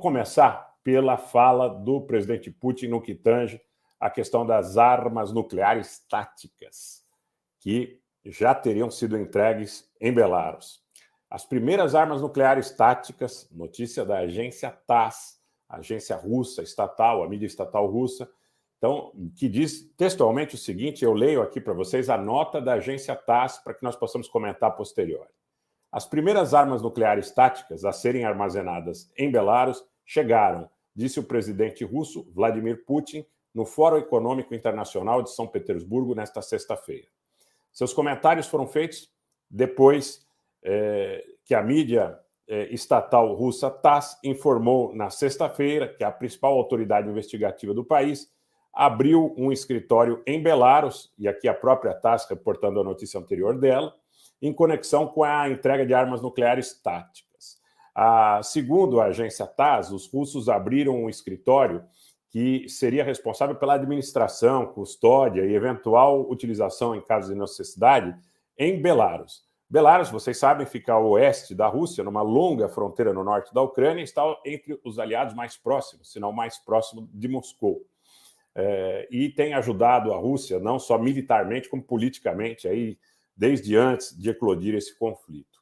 começar pela fala do presidente Putin no que tange a questão das armas nucleares táticas, que já teriam sido entregues em Belarus. As primeiras armas nucleares táticas, notícia da agência TASS, a agência russa estatal, a mídia estatal russa, então, que diz textualmente o seguinte, eu leio aqui para vocês a nota da agência TASS para que nós possamos comentar a posteriori. As primeiras armas nucleares táticas a serem armazenadas em Belarus chegaram, disse o presidente russo Vladimir Putin, no Fórum Econômico Internacional de São Petersburgo nesta sexta-feira. Seus comentários foram feitos depois que a mídia estatal russa TASS informou na sexta-feira que a principal autoridade investigativa do país abriu um escritório em Belarus, e aqui a própria TASS reportando a notícia anterior dela, em conexão com a entrega de armas nucleares táticas. Segundo a agência TASS, os russos abriram um escritório que seria responsável pela administração, custódia e eventual utilização em casos de necessidade em Belarus. Belarus, vocês sabem, fica ao oeste da Rússia, numa longa fronteira no norte da Ucrânia, e está entre os aliados mais próximos, se não mais próximo de Moscou. E tem ajudado a Rússia, não só militarmente, como politicamente, aí, desde antes de eclodir esse conflito.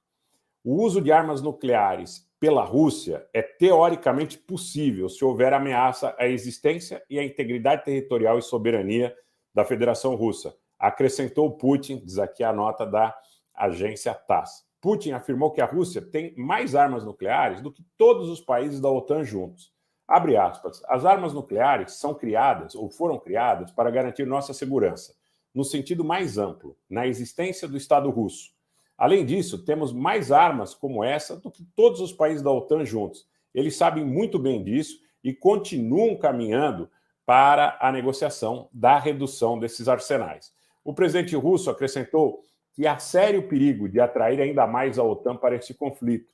O uso de armas nucleares pela Rússia é teoricamente possível se houver ameaça à existência e à integridade territorial e soberania da Federação Russa, acrescentou Putin, diz aqui a nota da agência TASS. Putin afirmou que a Rússia tem mais armas nucleares do que todos os países da OTAN juntos. Abre aspas, as armas nucleares são criadas ou foram criadas para garantir nossa segurança, no sentido mais amplo, na existência do Estado russo. Além disso, temos mais armas como essa do que todos os países da OTAN juntos. Eles sabem muito bem disso e continuam caminhando para a negociação da redução desses arsenais. O presidente russo acrescentou que há sério perigo de atrair ainda mais a OTAN para esse conflito,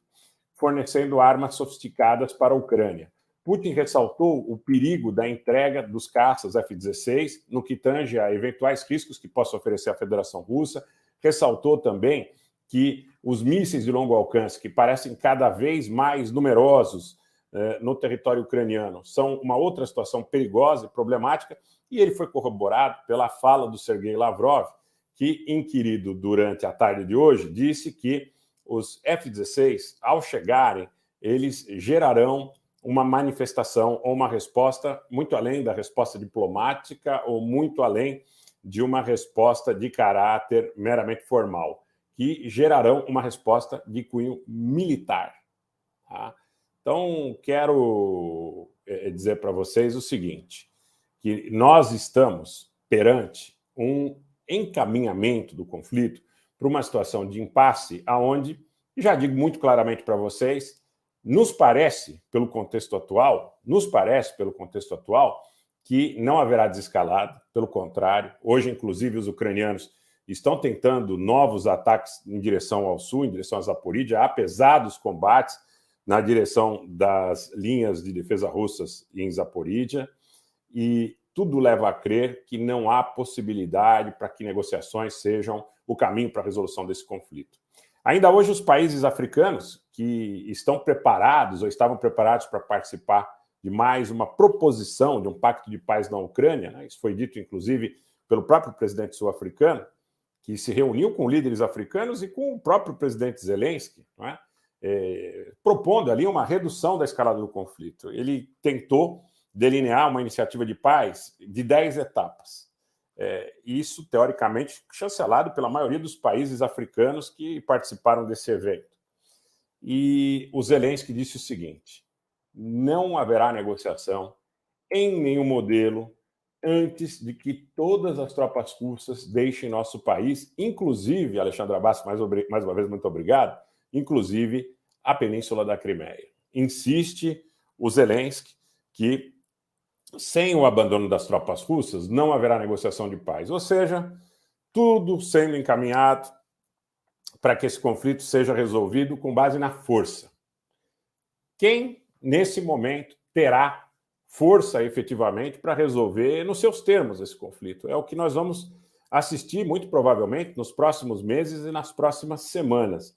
fornecendo armas sofisticadas para a Ucrânia. Putin ressaltou o perigo da entrega dos caças F-16 no que tange a eventuais riscos que possa oferecer a Federação Russa. Ressaltou também que os mísseis de longo alcance, que parecem cada vez mais numerosos no território ucraniano, são uma outra situação perigosa e problemática, e ele foi corroborado pela fala do Sergei Lavrov, que, inquirido durante a tarde de hoje, disse que os F-16, ao chegarem, eles gerarão uma manifestação ou uma resposta muito além da resposta diplomática ou muito além de uma resposta de caráter meramente formal, que gerarão uma resposta de cunho militar. Tá? Então, quero dizer para vocês o seguinte, que nós estamos perante um encaminhamento do conflito para uma situação de impasse, aonde, já digo muito claramente para vocês, nos parece, pelo contexto atual, que não haverá desescalada, pelo contrário, hoje, inclusive, os ucranianos estão tentando novos ataques em direção ao sul, em direção a Zaporídia, apesar dos combates na direção das linhas de defesa russas em Zaporídia, e tudo leva a crer que não há possibilidade para que negociações sejam o caminho para a resolução desse conflito. Ainda hoje, os países africanos que estão preparados ou estavam preparados para participar de mais uma proposição de um pacto de paz na Ucrânia, né? Isso foi dito, inclusive, pelo próprio presidente sul-africano, que se reuniu com líderes africanos e com o próprio presidente Zelensky, não é? Propondo ali uma redução da escalada do conflito. Ele tentou delinear uma iniciativa de paz de 10 etapas. Isso, teoricamente, chancelado pela maioria dos países africanos que participaram desse evento. E o Zelensky disse o seguinte, não haverá negociação em nenhum modelo antes de que todas as tropas russas deixem nosso país, inclusive, Alexandre Abbas, mais uma vez, muito obrigado, inclusive a Península da Crimeia. Insiste o Zelensky que sem o abandono das tropas russas, não haverá negociação de paz. Ou seja, tudo sendo encaminhado para que esse conflito seja resolvido com base na força. Quem, nesse momento, terá força efetivamente para resolver nos seus termos esse conflito? É o que nós vamos assistir, muito provavelmente, nos próximos meses e nas próximas semanas.